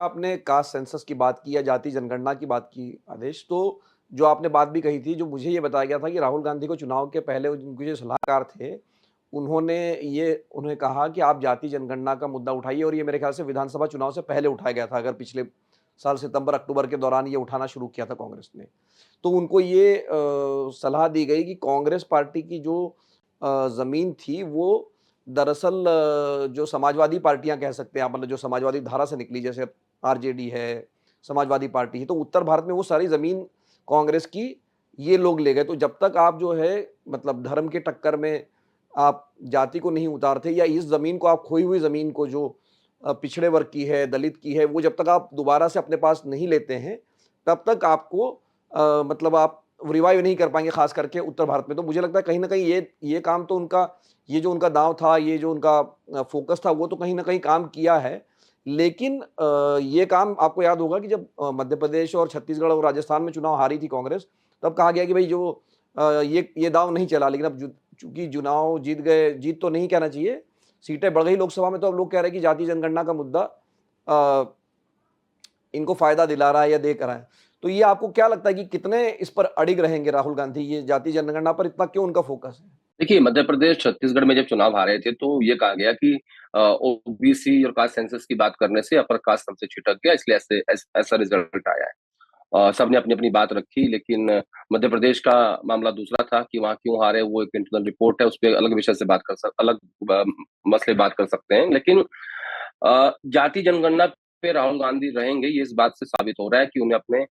आपने caste census की बात की या जाति जनगणना की बात की आदेश, तो जो आपने बात भी कही थी, जो मुझे ये बताया गया था कि राहुल गांधी को चुनाव के पहले उनके जो सलाहकार थे, उन्होंने कहा कि आप जाति जनगणना का मुद्दा उठाइए और ये मेरे ख्याल से विधानसभा चुनाव से पहले उठाया गया था, अगर पिछले साल सितंबर-अक्टूबर के दौरान ये उठाना शुरू किया था कांग्रेस ने। तो उनको ये सलाह दी गई कि कांग्रेस पार्टी की जो ज़मीन थी वो दरअसल जो समाजवादी पार्टियाँ कह सकते हैं आप, मतलब जो समाजवादी धारा से निकली, जैसे आरजेडी है, समाजवादी पार्टी है, तो उत्तर भारत में वो सारी ज़मीन कांग्रेस की ये लोग ले गए। तो जब तक आप जो है मतलब धर्म के टक्कर में आप जाति को नहीं उतारते या इस ज़मीन को, आप खोई हुई ज़मीन को जो पिछड़े वर्ग की है, दलित की है, वो जब तक आप दोबारा से अपने पास नहीं लेते हैं, तब तक आपको मतलब आप रिवाइव नहीं कर पाएँगे, ख़ास करके उत्तर भारत में। तो मुझे लगता है कहीं न कहीं ये काम तो उनका, ये जो उनका दाँव था, ये जो उनका फ़ोकस था, वो तो कहीं न कहीं काम किया है। लेकिन ये काम आपको याद होगा कि जब मध्य प्रदेश और छत्तीसगढ़ और राजस्थान में चुनाव हारी थी कांग्रेस, तब कहा गया कि भई जो ये दाँव नहीं चला, लेकिन अब चूँकि चुनाव जीत गए, जीत तो नहीं कहना चाहिए, सीटें बढ़ गई लोकसभा में, तो अब लोग कह रहे हैं कि जाति जनगणना का मुद्दा अ, इनको फ़ायदा दिला रहा है या दे कर रहा है। तो ये आपको क्या लगता है कि कितने इस पर अडिग रहेंगे राहुल गांधी, ये जाति जनगणना पर इतना क्यों उनका फ़ोकस है? देखिए, मध्य प्रदेश, छत्तीसगढ़ में जब चुनाव हारे थे, तो ये कहा गया कि ओबीसी और कास्ट सेंसस की बात करने से अपर कास्ट हमसे छिटक गया, इसलिए ऐसा रिजल्ट आया है। सबने अपनी-अपनी बात रखी, लेकिन मध्य प्रदेश का मामला दूसरा था कि वहाँ क्यों हारे, वो एक इंटरनल रिपोर्ट है, उसपे अलग विषय से बात कर सक अलग ब मसले बात कर सकते हैं। लेकिन जाति जनगणना पे राहुल गांधी रहेंगे, ये इस बात से साबित हो रहा है कि उन्हें अपने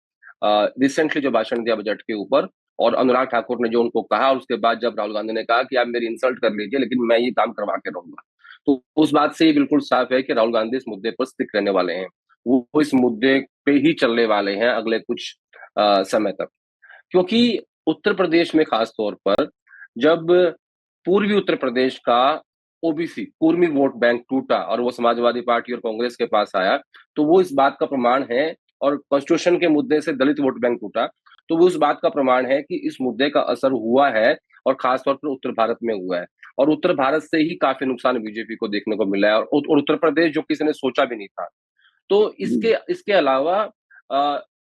रिसेंटली जो भाषण दिया बजट के ऊपर, और अनुराग ठाकुर ने जो उनको कहा, उसके बाद जब राहुल गांधी ने कहा कि आप मेरी इंसल्ट कर लीजिए, लेकिन मैं ये काम करवा के रहूँगा। तो उस बात से ये बिल्कुल साफ है कि राहुल गांधी इस मुद्दे पर स्टिक रहने वाले हैं। वो इस मुद्दे पे ही चलने वाले हैं अगले कुछ समय तक। क्योंकि उत्तर प्रदेश में खास तौर पर जब पूर्वी उत्तर प्रदेश का ओबीसी पूर्वी वोट बैंक टूटा और वो समाजवादी पार्टी और कांग्रेस के पास आया, तो वो इस बात का प्रमाण है, और कॉन्स्टिट्यूशन के मुद्दे से दलित वोट बैंक टूटा, तो वो इस बात का प्रमाण है कि इस मुद्दे का असर हुआ है, और खास तौर पर उत्तर भारत में हुआ है। और उत्तर भारत से ही काफ़ी नुकसान बीजेपी को देखने को मिला है, और उत्तर प्रदेश जो किसी ने सोचा भी नहीं था। तो इसके इसके अलावा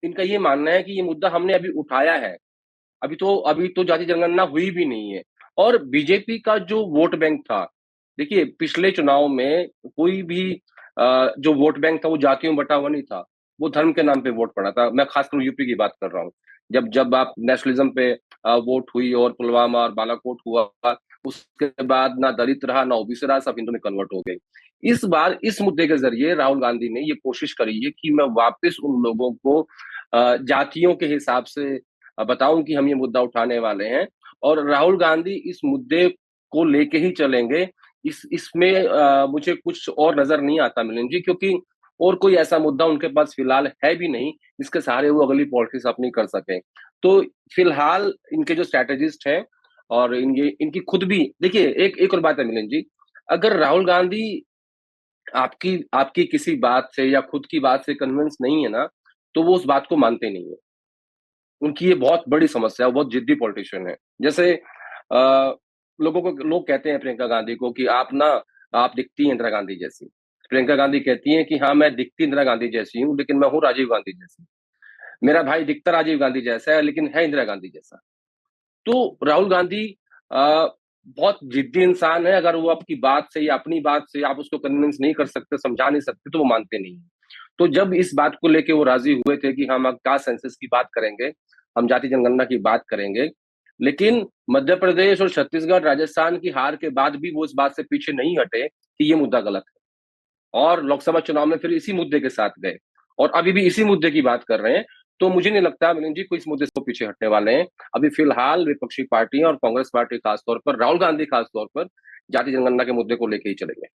इनका ये मानना है कि ये मुद्दा हमने अभी उठाया है। अभी तो जाति जनगणना हुई भी नहीं है। और बीजेपी का जो वोट बैंक था, देखिए पिछले चुनाव में कोई भी जो वोट बैंक था वो जातियों में बँटा हुआ नहीं था। वो धर्म के नाम पे वोट पड़ा था। मैं खासकर यूपी की बात कर रहा हूँ। जब जब आप नेशनलिज्म पे वोट हुई और पुलवामा और बालाकोट हुआ, उसके बाद ना दलित रहा, ना ओबीसी रहा, सब हिंदू में कन्वर्ट हो गए। इस बार इस मुद्दे के ज़रिए राहुल गांधी ने ये कोशिश करी है कि मैं वापस उन लोगों को जातियों के हिसाब से बताऊँ कि हम ये मुद्दा उठाने वाले हैं, और राहुल गांधी इस मुद्दे को लेके ही चलेंगे। इसमें मुझे कुछ और नज़र नहीं आता मिलिंद जी, क्योंकि और कोई ऐसा मुद्दा उनके पास फिलहाल है भी नहीं, जिसके सहारे वो अगली पॉलिटिक्स अपनी कर सकें। तो फिलहाल इनके जो स्ट्रैटेजिस्ट हैं, और इनकी खुद भी देखिए, एक एक और बात है मिलिंद जी, अगर राहुल गांधी आपकी आपकी किसी बात से या खुद की बात से कन्विंस नहीं है ना, तो वो उस बात को मानते नहीं है। उनकी ये बहुत बड़ी समस्या है, वो बहुत जिद्दी पॉलिटिशियन है। जैसे लोग कहते हैं प्रियंका गांधी को कि आप दिखती हैं इंदिरा गांधी जैसी। प्रियंका गांधी कहती हैं कि हाँ, मैं दिखती इंदिरा गांधी जैसी हूँ, लेकिन मैं हूँ राजीव गांधी जैसी। मेरा भाई दिखता राजीव गांधी जैसा है, लेकिन है इंदिरा गांधी जैसा। तो राहुल गांधी अ, बहुत जिद्दी इंसान है, अगर वो आपकी बात से या अपनी बात से आप उसको कन्विंस नहीं कर सकते, समझा नहीं सकते, तो वो मानते नहीं हैं। तो जब इस बात को लेके वो राजी हुए थे कि हम अब कास्ट सेंसस की बात करेंगे, हम जाति जनगणना की बात करेंगे, लेकिन मध्य प्रदेश और छत्तीसगढ़, राजस्थान की हार के बाद भी वो इस बात से पीछे नहीं हटे कि ये मुद्दा गलत है, और लोकसभा चुनाव में फिर इसी मुद्दे के साथ गए, और अभी भी इसी मुद्दे की बात कर रहे हैं। तो मुझे नहीं लगता मिलिंद जी कोई इस मुद्दे से तो पीछे हटने वाले हैं। अभी फिलहाल विपक्षी पार्टियां और कांग्रेस पार्टी खास तौर पर, राहुल गांधी खास तौर पर जाति जनगणना के मुद्दे को लेके ही चलेंगे।